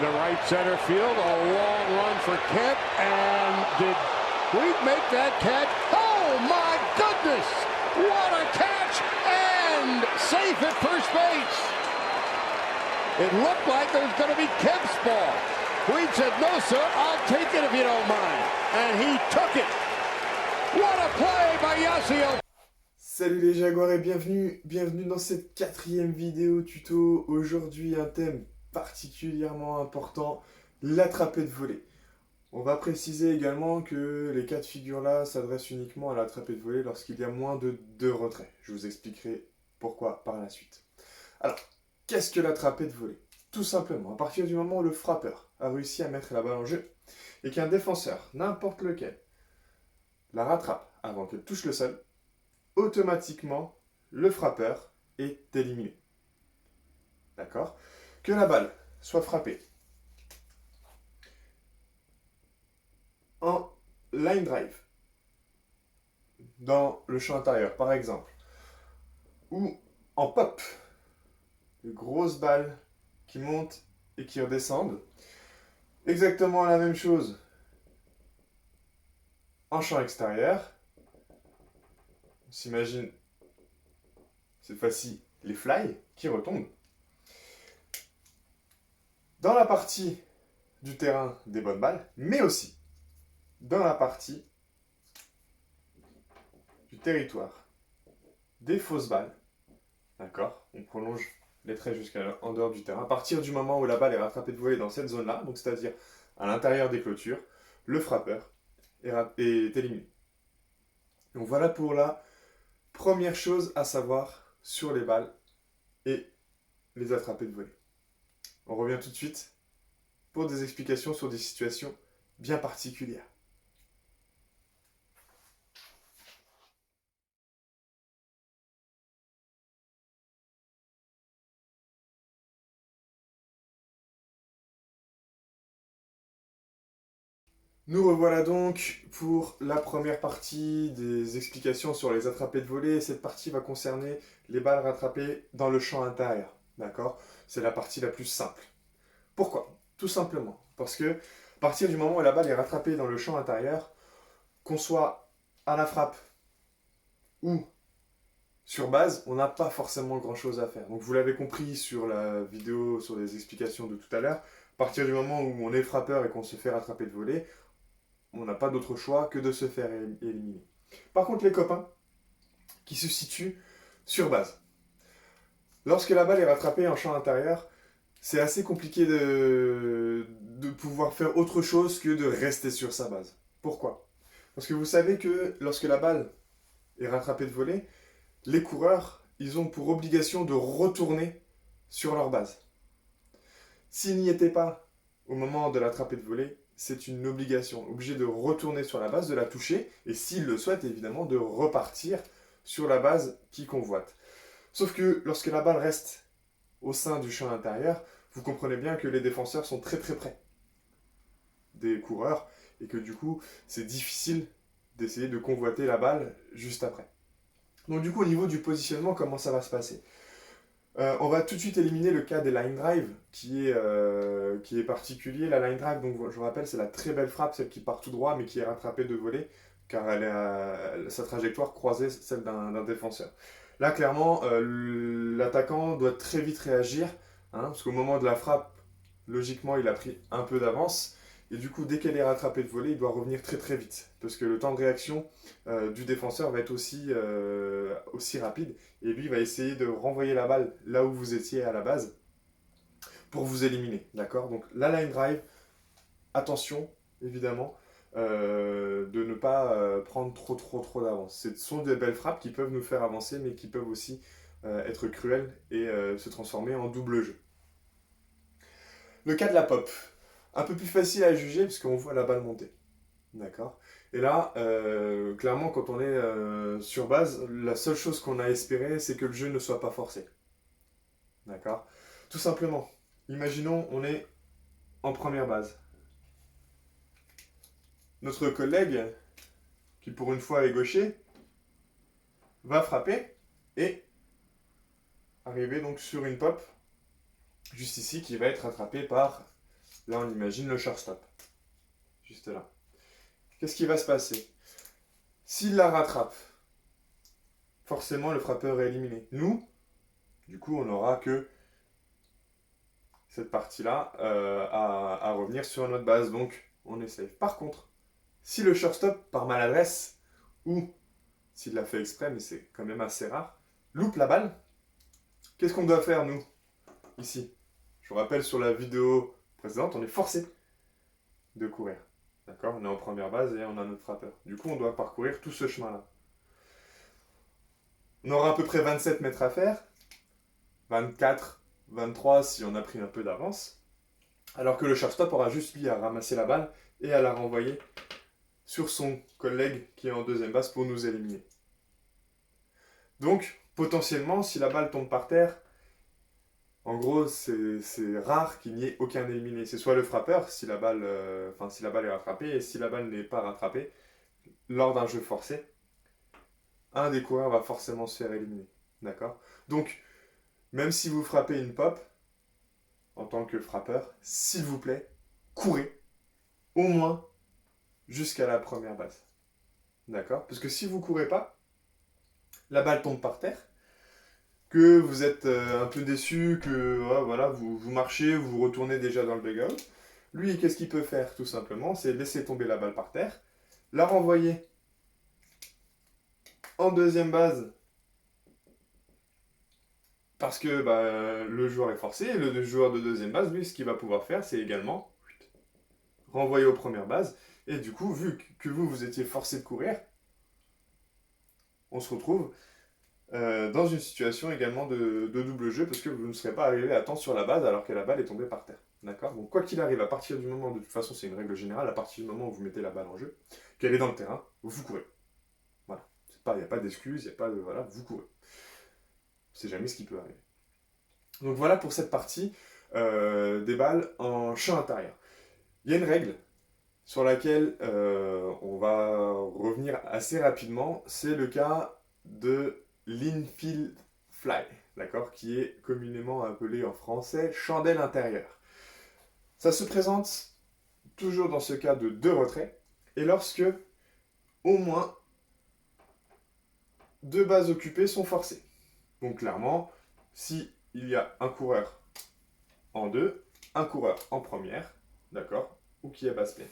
into right center field. A long run for Kemp. And did Reed make that catch? Oh, my goodness! What a catch! And safe at first base. It looked like it was going to be Kemp's ball. Reed said, no, sir, I'll take it if you don't mind. And he took it. What a play by Yasiel. Salut les Jaguars et bienvenue dans cette 4e vidéo tuto. Aujourd'hui un thème particulièrement important, l'attrapé de volée. On va préciser également que les cas de figure là s'adressent uniquement à l'attrapé de volée lorsqu'il y a moins de 2 retraits. Je vous expliquerai pourquoi par la suite. Alors, qu'est-ce que l'attrapé de volée? Tout simplement, à partir du moment où le frappeur a réussi à mettre la balle en jeu et qu'un défenseur, n'importe lequel, la rattrape avant qu'elle touche le sol, automatiquement, le frappeur est éliminé. D'accord? Que la balle soit frappée en line drive, dans le champ intérieur par exemple, ou en pop, de grosses balles qui montent et qui redescendent, exactement la même chose en champ extérieur. On s'imagine cette fois-ci les fly qui retombent. Dans la partie du terrain des bonnes balles, mais aussi dans la partie du territoire des fausses balles. D'accord? On prolonge les traits jusqu'en dehors du terrain. À partir du moment où la balle est rattrapée de volée dans cette zone-là, donc c'est-à-dire à l'intérieur des clôtures, le frappeur est éliminé. Donc voilà pour la première chose à savoir sur les balles et les attrapés de volée. On revient tout de suite pour des explications sur des situations bien particulières. Nous revoilà donc pour la première partie des explications sur les attrapés de volée. Cette partie va concerner les balles rattrapées dans le champ intérieur. D'accord? C'est la partie la plus simple. Pourquoi? Tout simplement parce que à partir du moment où la balle est rattrapée dans le champ intérieur, qu'on soit à la frappe ou sur base, on n'a pas forcément grand chose à faire. Donc vous l'avez compris sur la vidéo, sur les explications de tout à l'heure, à partir du moment où on est frappeur et qu'on se fait rattraper de volée, on n'a pas d'autre choix que de se faire éliminer. Par contre, les copains qui se situent sur base. Lorsque la balle est rattrapée en champ intérieur, c'est assez compliqué de pouvoir faire autre chose que de rester sur sa base. Pourquoi? Parce que vous savez que lorsque la balle est rattrapée de volée, les coureurs, ils ont pour obligation de retourner sur leur base. S'ils n'y étaient pas au moment de l'attraper de volée, c'est une obligation, obligé de retourner sur la base, de la toucher, et s'il le souhaite, évidemment, de repartir sur la base qui convoite. Sauf que lorsque la balle reste au sein du champ intérieur, vous comprenez bien que les défenseurs sont très très près des coureurs, et que du coup, c'est difficile d'essayer de convoiter la balle juste après. Donc du coup, au niveau du positionnement, comment ça va se passer? On va tout de suite éliminer le cas des line drive qui est particulier. La line drive, donc je vous rappelle, c'est la très belle frappe, celle qui part tout droit mais qui est rattrapée de volée car sa trajectoire croisait celle d'un défenseur. Là, clairement, l'attaquant doit très vite réagir, parce qu'au moment de la frappe, logiquement, il a pris un peu d'avance. Et du coup, dès qu'elle est rattrapée de volée, il doit revenir très très vite. Parce que le temps de réaction du défenseur va être aussi rapide. Et lui, il va essayer de renvoyer la balle là où vous étiez à la base pour vous éliminer. D'accord? Donc la line drive, attention, évidemment, de ne pas prendre trop d'avance. Ce sont des belles frappes qui peuvent nous faire avancer, mais qui peuvent aussi être cruelles et se transformer en double jeu. Le cas de la pop. Un peu plus facile à juger puisqu'on voit la balle monter. D'accord? Et là, clairement, quand on est sur base, la seule chose qu'on a espéré, c'est que le jeu ne soit pas forcé. D'accord? Tout simplement, imaginons, on est en première base. Notre collègue, qui pour une fois est gaucher, va frapper et arriver donc sur une pop, juste ici, qui va être attrapée par Là, on imagine le shortstop. Juste là. Qu'est-ce qui va se passer? S'il la rattrape, forcément, le frappeur est éliminé. Nous, du coup, on n'aura que cette partie-là à revenir sur notre base. Donc, on est safe. Par contre, si le shortstop, par maladresse, ou s'il l'a fait exprès, mais c'est quand même assez rare, loupe la balle, qu'est-ce qu'on doit faire, nous, ici? Je vous rappelle, sur la vidéo précédente, on est forcé de courir. D'accord? On est en première base et on a notre frappeur. Du coup, on doit parcourir tout ce chemin-là. On aura à peu près 27 mètres à faire, 24, 23 si on a pris un peu d'avance, alors que le shortstop aura juste lui à ramasser la balle et à la renvoyer sur son collègue qui est en deuxième base pour nous éliminer. Donc, potentiellement, si la balle tombe par terre, en gros, c'est rare qu'il n'y ait aucun éliminé. C'est soit le frappeur, si la balle est rattrapée, et si la balle n'est pas rattrapée, lors d'un jeu forcé, un des coureurs va forcément se faire éliminer. D'accord? Donc, même si vous frappez une pop, en tant que frappeur, s'il vous plaît, courez, au moins, jusqu'à la première base. D'accord? Parce que si vous ne courez pas, la balle tombe par terre, que vous êtes un peu déçu, que voilà, vous marchez, vous retournez déjà dans le dugout. Lui, qu'est-ce qu'il peut faire tout simplement? C'est laisser tomber la balle par terre, la renvoyer en deuxième base parce que le joueur est forcé, et le joueur de deuxième base, lui, ce qu'il va pouvoir faire, c'est également renvoyer aux premières bases. Et du coup, vu que vous étiez forcé de courir, on se retrouve dans une situation également de double jeu parce que vous ne serez pas arrivé à temps sur la base alors que la balle est tombée par terre. D'accord? Donc, quoi qu'il arrive, à partir du moment, de toute façon, c'est une règle générale, à partir du moment où vous mettez la balle en jeu, qu'elle est dans le terrain, vous courez. Voilà. Il n'y a pas d'excuse, il n'y a pas de. Voilà, vous courez. C'est jamais ce qui peut arriver. Donc, voilà pour cette partie des balles en champ intérieur. Il y a une règle sur laquelle on va revenir assez rapidement, c'est le cas de l'infield fly, d'accord, qui est communément appelé en français chandelle intérieure. Ça se présente toujours dans ce cas de 2 retraits, et lorsque au moins 2 bases occupées sont forcées. Donc clairement, si il y a un coureur en 2, un coureur en première, d'accord, ou qui est base pleine.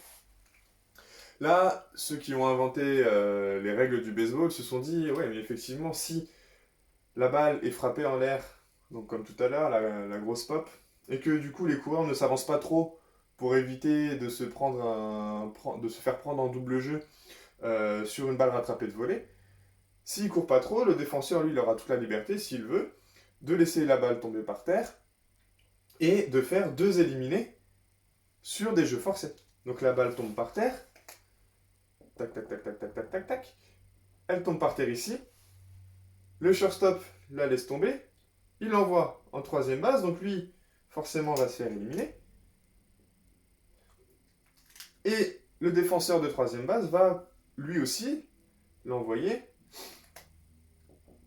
Là, ceux qui ont inventé les règles du baseball se sont dit, ouais, mais effectivement, si la balle est frappée en l'air, donc comme tout à l'heure, la grosse pop, et que du coup les coureurs ne s'avancent pas trop pour éviter de se faire prendre en double jeu sur une balle rattrapée de volée, s'il court pas trop, le défenseur, lui, il aura toute la liberté, s'il veut, de laisser la balle tomber par terre et de faire 2 éliminés sur des jeux forcés. Donc la balle tombe par terre, tac, tac, tac, tac, tac, tac, tac, tac. Elle tombe par terre ici. Le shortstop la laisse tomber. Il l'envoie en 3e base. Donc lui, forcément, va se faire éliminer. Et le défenseur de 3e base va, lui aussi, l'envoyer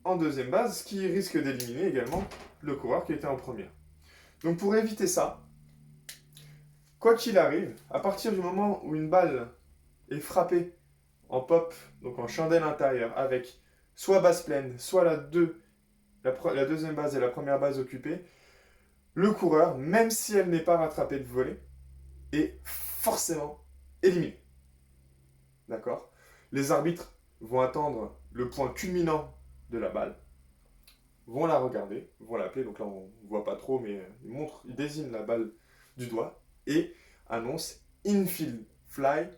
en 2e base, ce qui risque d'éliminer également le coureur qui était en première. Donc pour éviter ça, quoi qu'il arrive, à partir du moment où une balle est frappée en pop, donc en chandelle intérieure, avec soit base pleine, soit la 2e base et la première base occupée, le coureur, même si elle n'est pas rattrapée de volée, est forcément éliminé. D'accord? Les arbitres vont attendre le point culminant de la balle, vont la regarder, vont l'appeler, donc là on ne voit pas trop, mais ils désignent la balle du doigt et annoncent infield fly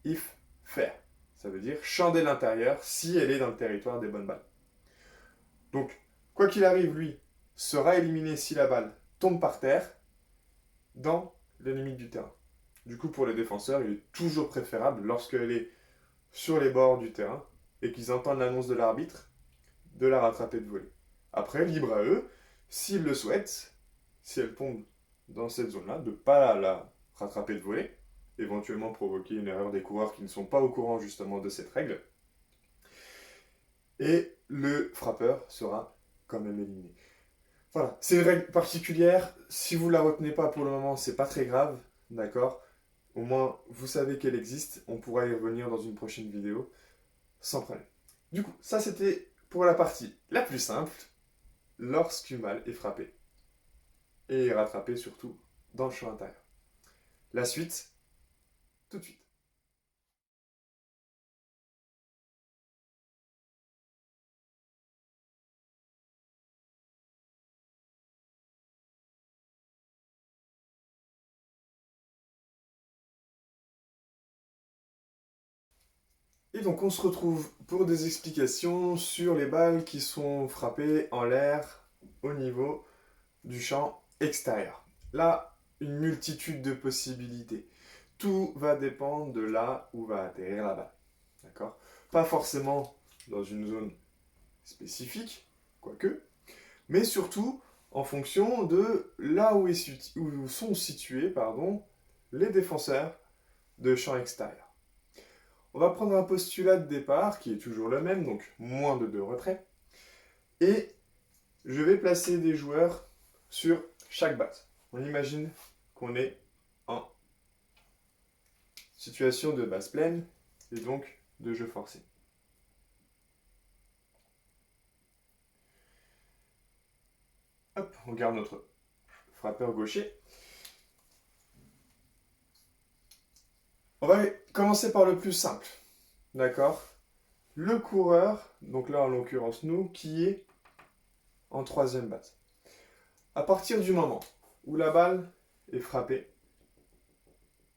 if fair. Ça veut dire chandelle intérieure si elle est dans le territoire des bonnes balles. Donc, quoi qu'il arrive, lui sera éliminé si la balle tombe par terre dans les limites du terrain. Du coup, pour les défenseurs, il est toujours préférable, lorsqu'elle est sur les bords du terrain et qu'ils entendent l'annonce de l'arbitre, de la rattraper de volée. Après, libre à eux, s'ils le souhaitent, si elle tombe dans cette zone-là, de ne pas la rattraper de volée, éventuellement provoquer une erreur des coureurs qui ne sont pas au courant justement de cette règle. Et le frappeur sera quand même éliminé. Voilà, c'est une règle particulière. Si vous ne la retenez pas pour le moment, c'est pas très grave. d'accord? Au moins, vous savez qu'elle existe, on pourra y revenir dans une prochaine vidéo, sans problème. Du coup, ça c'était pour la partie la plus simple, lorsqu'une balle est frappée. Et est rattrapée surtout dans le champ intérieur. La suite, tout de suite. Et donc on se retrouve pour des explications sur les balles qui sont frappées en l'air au niveau du champ extérieur. Là, une multitude de possibilités. Tout va dépendre de là où va atterrir la balle. D'accord? Pas forcément dans une zone spécifique, quoique, mais surtout en fonction de là où sont situés les défenseurs de champ extérieur. On va prendre un postulat de départ qui est toujours le même, donc moins de 2 retraits. Et je vais placer des joueurs sur chaque base. On imagine qu'on est en situation de base pleine et donc de jeu forcé. Hop, on garde notre frappeur gaucher. On va commencer par le plus simple. D'accord? Le coureur, donc là en l'occurrence nous, qui est en troisième base. À partir du moment où la balle est frappée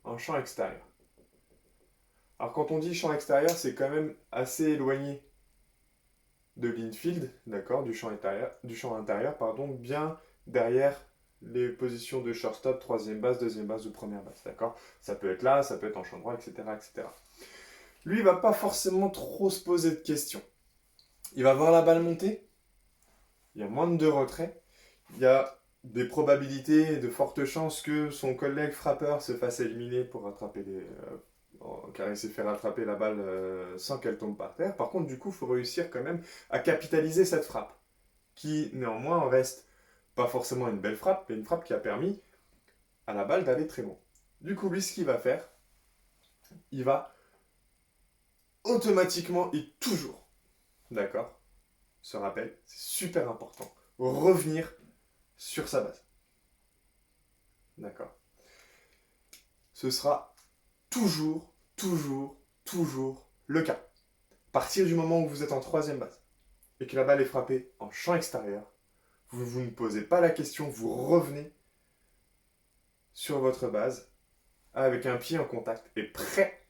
en champ extérieur. Alors quand on dit champ extérieur, c'est quand même assez éloigné de l'infield, d'accord, du champ intérieur, bien derrière les positions de shortstop, troisième base, deuxième base ou première base, d'accord. Ça peut être là, ça peut être en champ droit, etc., etc. Lui, il va pas forcément trop se poser de questions. Il va voir la balle monter, il y a moins de 2 retraits, il y a des probabilités, de fortes chances que son collègue frappeur se fasse éliminer pour rattraper car il s'est fait rattraper la balle sans qu'elle tombe par terre. Par contre, du coup, il faut réussir quand même à capitaliser cette frappe, qui néanmoins reste pas forcément une belle frappe, mais une frappe qui a permis à la balle d'aller très loin. Du coup, lui, ce qu'il va faire, il va automatiquement et toujours, d'accord, se rappelle, c'est super important, revenir sur sa base. D'accord. Ce sera toujours, toujours, toujours le cas. À partir du moment où vous êtes en troisième base et que la balle est frappée en champ extérieur, vous ne posez pas la question, vous revenez sur votre base avec un pied en contact et prêt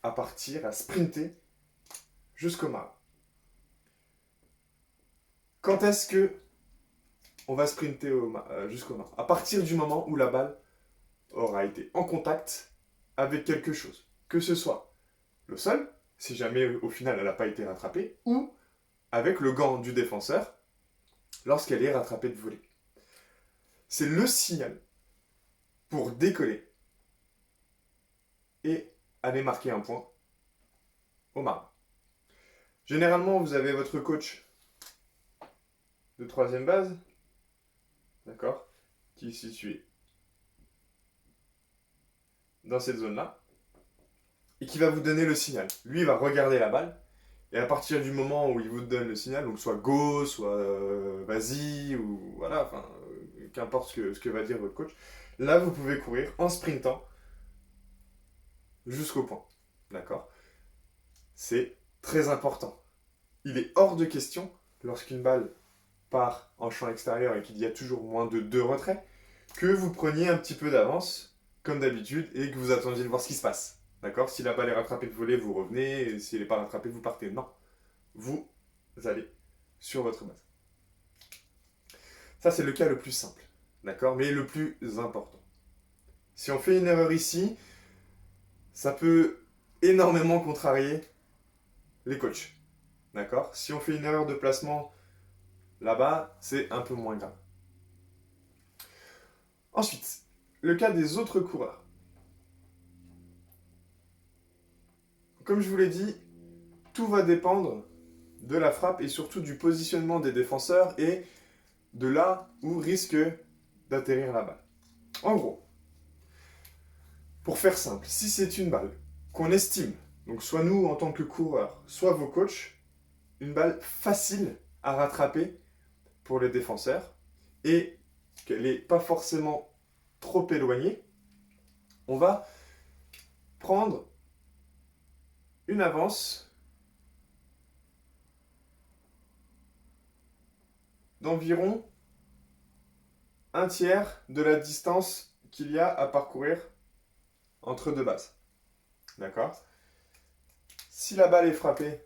à partir, à sprinter jusqu'au marbre. Quand est-ce que on va sprinter jusqu'au marbre? À partir du moment où la balle aura été en contact avec quelque chose. Que ce soit le sol, si jamais au final elle n'a pas été rattrapée, ou avec le gant du défenseur lorsqu'elle est rattrapée de volée. C'est le signal pour décoller et aller marquer un point au marbre. Généralement, vous avez votre coach de troisième base, d'accord, qui est situé dans cette zone-là, et qui va vous donner le signal. Lui, il va regarder la balle, et à partir du moment où il vous donne le signal, donc soit go, soit vas-y, ou voilà, enfin, qu'importe ce que va dire votre coach, là, vous pouvez courir en sprintant jusqu'au point. D'accord? C'est très important. Il est hors de question, lorsqu'une balle part en champ extérieur et qu'il y a toujours moins de 2 retraits, que vous preniez un petit peu d'avance, comme d'habitude, et que vous attendiez de voir ce qui se passe. D'accord? Si la balle est rattrapée de volée, vous revenez, et si elle n'est pas rattrapée, vous partez. Non. Vous allez sur votre base. Ça, c'est le cas le plus simple. D'accord? Mais le plus important. Si on fait une erreur ici, ça peut énormément contrarier les coachs. D'accord? Si on fait une erreur de placement là-bas, c'est un peu moins grave. Ensuite, le cas des autres coureurs. Comme je vous l'ai dit, tout va dépendre de la frappe et surtout du positionnement des défenseurs et de là où risque d'atterrir la balle. En gros, Pour faire simple, si c'est une balle qu'on estime, donc soit nous en tant que coureurs, soit vos coachs, une balle facile à rattraper pour les défenseurs et qu'elle n'est pas forcément trop éloignée, on va prendre une avance d'environ un tiers de la distance qu'il y a à parcourir entre deux bases. D'accord? Si la balle est frappée,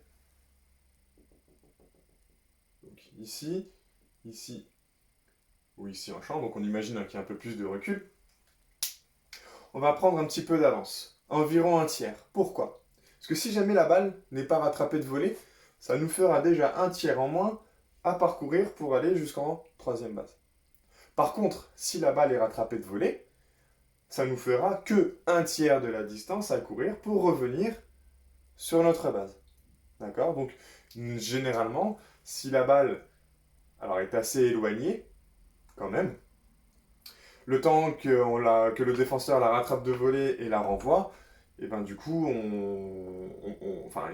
donc ici, ici ou ici en champ, donc on imagine qu'il y a un peu plus de recul, on va prendre un petit peu d'avance, environ un tiers. Pourquoi? Parce que si jamais la balle n'est pas rattrapée de volée, ça nous fera déjà un tiers en moins à parcourir pour aller jusqu'en troisième base. Par contre, si la balle est rattrapée de volée, ça nous fera que un tiers de la distance à courir pour revenir sur notre base. D'accord? Donc, généralement, si la balle est assez éloignée, quand même, le temps que le défenseur la rattrape de volée et la renvoie, et ben du coup,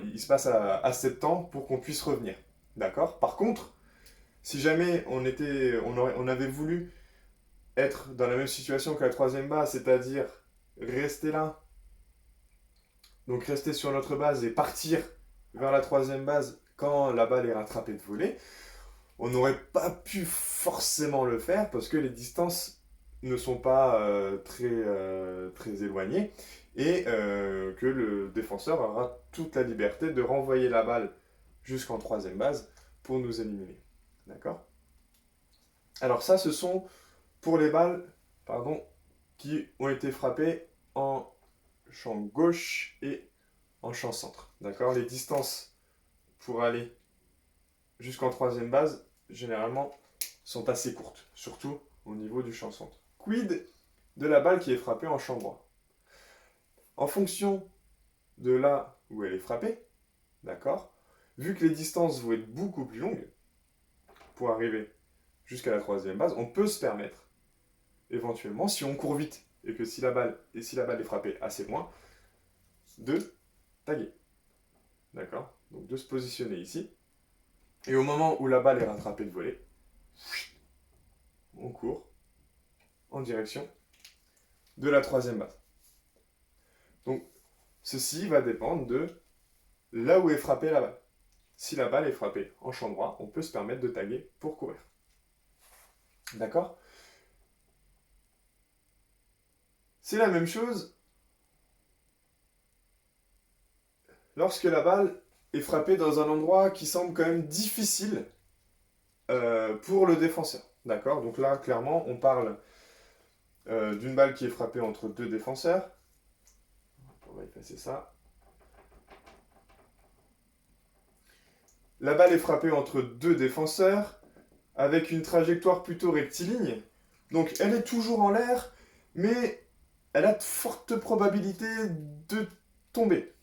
il se passe assez de temps pour qu'on puisse revenir. D'accord? Par contre, si jamais on avait voulu être dans la même situation que la troisième base, c'est-à-dire rester là, donc rester sur notre base et partir vers la troisième base quand la balle est rattrapée de volée, on n'aurait pas pu forcément le faire parce que les distances ne sont pas très éloignées et que le défenseur aura toute la liberté de renvoyer la balle jusqu'en troisième base pour nous éliminer. D'accord? Alors ça, ce sont pour les balles qui ont été frappées en champ gauche et en champ centre. D'accord? Les distances pour aller jusqu'en troisième base, généralement, sont assez courtes, surtout au niveau du champ centre. Quid de la balle qui est frappée en champ droit? En fonction de là où elle est frappée, d'accord, vu que les distances vont être beaucoup plus longues pour arriver jusqu'à la troisième base, on peut se permettre, éventuellement, si on court vite et que si la balle est frappée assez loin, de taguer. D'accord? Donc de se positionner ici. Et au moment où la balle est rattrapée de volée, on court en direction de la troisième base. Donc ceci va dépendre de là où est frappée la balle. Si la balle est frappée en champ droit, on peut se permettre de taguer pour courir. D'accord? C'est la même chose lorsque la balle est frappée dans un endroit qui semble quand même difficile pour le défenseur. D'accord? Donc là, clairement, on parle d'une balle qui est frappée entre deux défenseurs. On va effacer ça. La balle est frappée entre deux défenseurs avec une trajectoire plutôt rectiligne. Donc elle est toujours en l'air, mais elle a de fortes probabilités de tomber.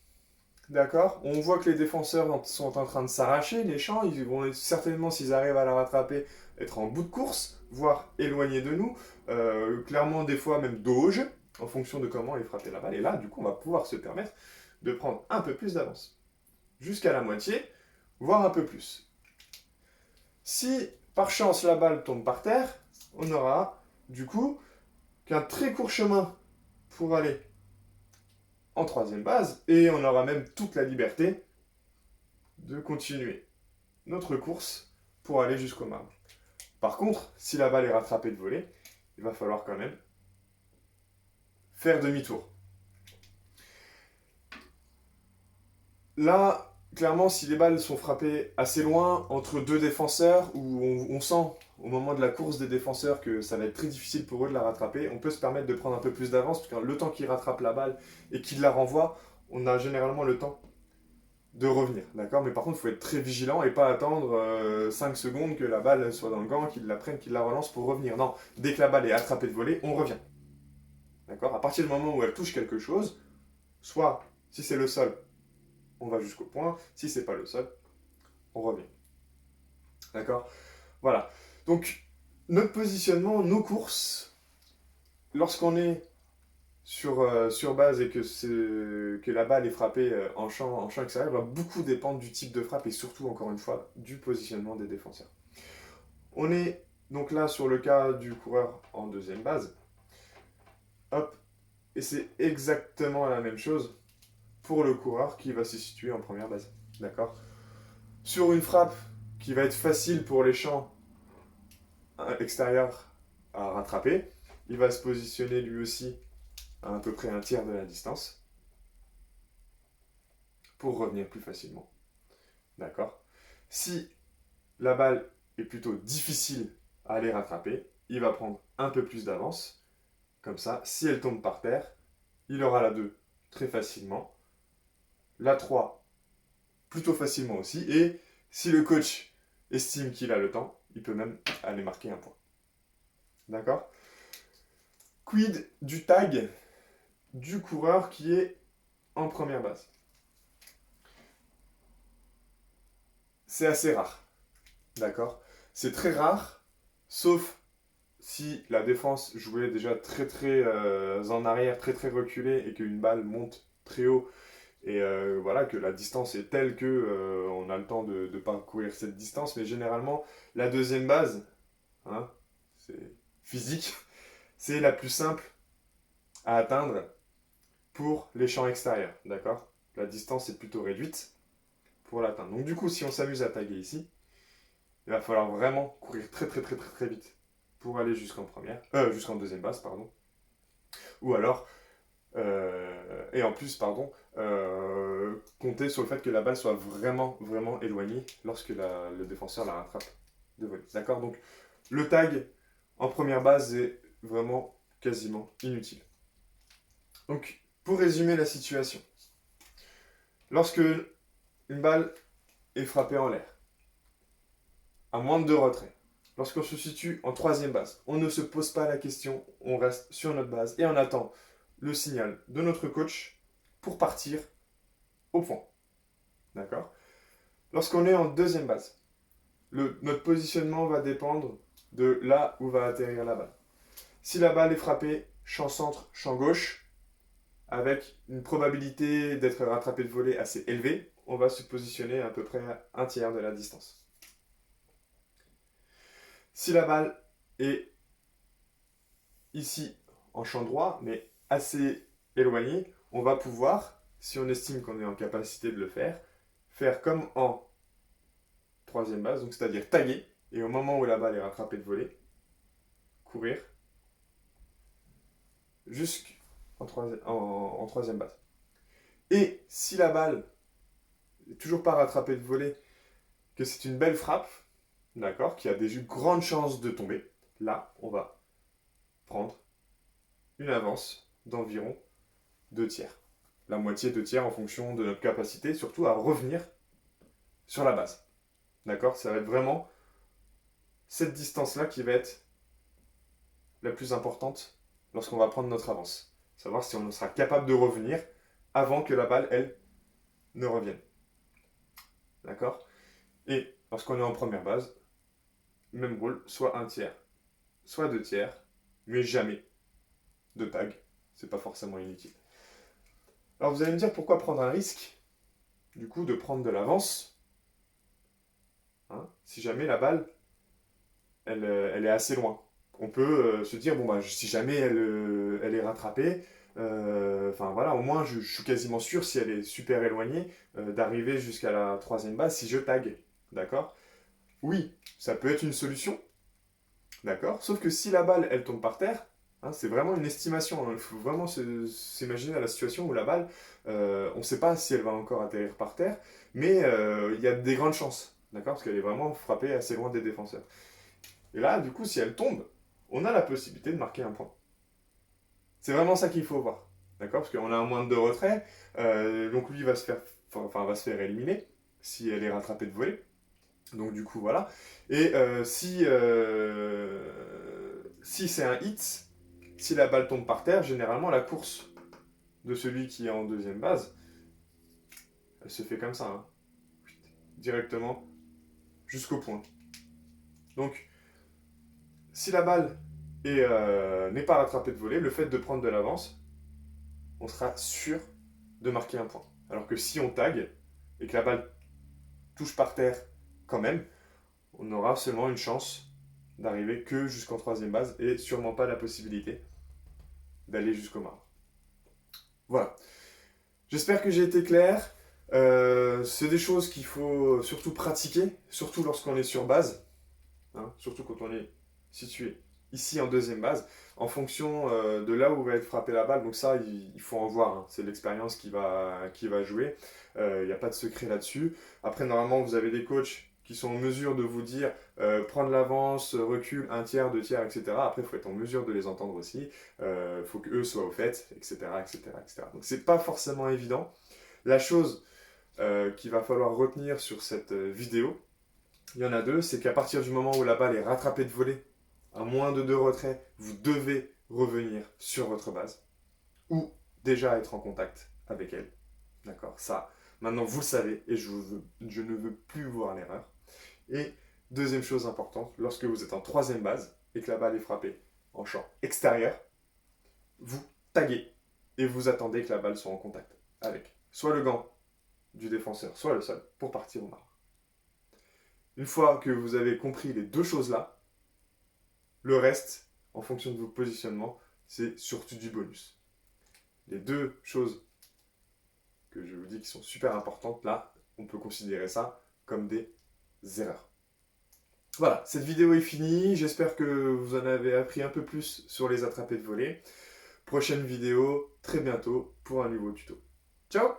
D'accord? On voit que les défenseurs sont en train de s'arracher, les champs, ils vont certainement, s'ils arrivent à la rattraper, être en bout de course, voire éloignés de nous, clairement des fois même dos au jeu, en fonction de comment est frappée la balle. Et là, du coup, on va pouvoir se permettre de prendre un peu plus d'avance. Jusqu'à la moitié, voire un peu plus. Si par chance la balle tombe par terre, on aura du coup qu'un très court chemin pour aller en troisième base et on aura même toute la liberté de continuer notre course pour aller jusqu'au marbre. Par contre, si la balle est rattrapée de volée, il va falloir quand même faire demi-tour. Là, clairement, si les balles sont frappées assez loin, entre deux défenseurs, où on sent au moment de la course des défenseurs que ça va être très difficile pour eux de la rattraper, on peut se permettre de prendre un peu plus d'avance, parce que le temps qu'ils rattrapent la balle et qu'ils la renvoient, on a généralement le temps de revenir, d'accord? Mais par contre, il faut être très vigilant et pas attendre 5 secondes que la balle soit dans le gant, qu'ils la prennent, qu'ils la relancent pour revenir. Non, dès que la balle est attrapée de volée, on revient. D'accord? À partir du moment où elle touche quelque chose, soit, si c'est le sol, on va jusqu'au point. Si c'est pas le sol, on revient. D'accord? Voilà. Donc, notre positionnement, nos courses, lorsqu'on est sur base et que la balle est frappée en champ extérieur va beaucoup dépendre du type de frappe et surtout, encore une fois, du positionnement des défenseurs. On est donc là sur le cas du coureur en deuxième base. Hop, et c'est exactement la même chose pour le coureur qui va se situer en première base. D'accord? Sur une frappe qui va être facile pour les champs extérieurs à rattraper, il va se positionner lui aussi à peu près un tiers de la distance pour revenir plus facilement. D'accord? Si la balle est plutôt difficile à aller rattraper, il va prendre un peu plus d'avance. Comme ça, si elle tombe par terre, il aura la 2 très facilement, la 3 plutôt facilement aussi, et si le coach estime qu'il a le temps, il peut même aller marquer un point. D'accord? Quid du tag du coureur qui est en première base? C'est assez rare. D'accord? C'est très rare, sauf si la défense jouait déjà très en arrière, très reculée et qu'une balle monte très haut et voilà que la distance est telle que on a le temps de parcourir cette distance. Mais généralement, la deuxième base, hein, c'est physique, c'est la plus simple à atteindre pour les champs extérieurs. D'accord? La distance est plutôt réduite pour l'atteindre. Donc du coup, si on s'amuse à taguer ici, il va falloir vraiment courir très vite pour aller jusqu'en deuxième base, pardon. Ou alors, et en plus, pardon, compter sur le fait que la balle soit vraiment éloignée lorsque le défenseur la rattrape de volée. D'accord? Donc, le tag en première base est vraiment quasiment inutile. Donc, pour résumer la situation, lorsque une balle est frappée en l'air, à moins de 2 retraits, lorsqu'on se situe en troisième base, on ne se pose pas la question, on reste sur notre base et on attend le signal de notre coach pour partir au point. D'accord? Lorsqu'on est en deuxième base, notre positionnement va dépendre de là où va atterrir la balle. Si la balle est frappée champ centre, champ gauche, avec une probabilité d'être rattrapé de volée assez élevée, on va se positionner à peu près à un tiers de la distance. Si la balle est ici en champ droit, mais assez éloignée, on va pouvoir, si on estime qu'on est en capacité de le faire comme en troisième base, donc c'est-à-dire taguer, et au moment où la balle est rattrapée de volée, courir jusqu'en troisième base. Et si la balle n'est toujours pas rattrapée de volée, que c'est une belle frappe, d'accord, qui a des grandes chances de tomber, là, on va prendre une avance d'environ 2 tiers. La moitié, 2 tiers en fonction de notre capacité, surtout à revenir sur la base. D'accord? Ça va être vraiment cette distance-là qui va être la plus importante lorsqu'on va prendre notre avance. Savoir si on sera capable de revenir avant que la balle, elle, ne revienne. D'accord? Et lorsqu'on est en première base, même rôle, soit 1 tiers, soit 2 tiers, mais jamais de tag. C'est pas forcément inutile. Alors vous allez me dire pourquoi prendre un risque, du coup, de prendre de l'avance, hein, si jamais la balle, elle est assez loin. On peut se dire, bon, bah, si jamais elle est rattrapée, enfin voilà, au moins je suis quasiment sûr, si elle est super éloignée, d'arriver jusqu'à la troisième base si je tag. D'accord? Oui, ça peut être une solution. D'accord? Sauf que si la balle, elle tombe par terre, hein, c'est vraiment une estimation. Il faut vraiment s'imaginer à la situation où la balle, on ne sait pas si elle va encore atterrir par terre, mais il y a des grandes chances. D'accord? Parce qu'elle est vraiment frappée assez loin des défenseurs. Et là, du coup, si elle tombe, on a la possibilité de marquer un point. C'est vraiment ça qu'il faut voir. D'accord? Parce qu'on a un moins de 2 retraits, donc lui va se faire éliminer si elle est rattrapée de volée. Donc du coup, voilà. Et si c'est un hit, si la balle tombe par terre, généralement la course de celui qui est en deuxième base, elle se fait comme ça, hein, directement jusqu'au point. Donc, si la balle n'est pas rattrapée de volée, le fait de prendre de l'avance on sera sûr de marquer un point. Alors que si on tag et que la balle touche par terre quand même, on aura seulement une chance d'arriver que jusqu'en troisième base et sûrement pas la possibilité d'aller jusqu'au marbre. Voilà. J'espère que j'ai été clair. C'est des choses qu'il faut surtout pratiquer, surtout lorsqu'on est sur base, hein, surtout quand on est situé ici en deuxième base, en fonction de là où va être frappée la balle. Donc ça, il faut en voir, hein. C'est l'expérience qui va jouer. Il n'y a pas de secret là-dessus. Après, normalement, vous avez des coachs qui sont en mesure de vous dire prendre l'avance, recul, un tiers, deux tiers, etc. Après, il faut être en mesure de les entendre aussi. Il faut qu'eux soient au fait, etc., etc., etc. Donc, c'est pas forcément évident. La chose qu'il va falloir retenir sur cette vidéo, il y en a deux, c'est qu'à partir du moment où la balle est rattrapée de volée, à moins de 2 retraits, vous devez revenir sur votre base ou déjà être en contact avec elle. D'accord? Ça, maintenant vous le savez et je ne veux plus voir l'erreur. Et deuxième chose importante, lorsque vous êtes en troisième base et que la balle est frappée en champ extérieur, vous taguez et vous attendez que la balle soit en contact avec soit le gant du défenseur, soit le sol pour partir au marbre. Une fois que vous avez compris les deux choses-là, le reste, en fonction de vos positionnements, c'est surtout du bonus. Les deux choses que je vous dis qui sont super importantes, là, on peut considérer ça comme des erreurs. Voilà, cette vidéo est finie. J'espère que vous en avez appris un peu plus sur les attrapés de volée. Prochaine vidéo, très bientôt, pour un nouveau tuto. Ciao!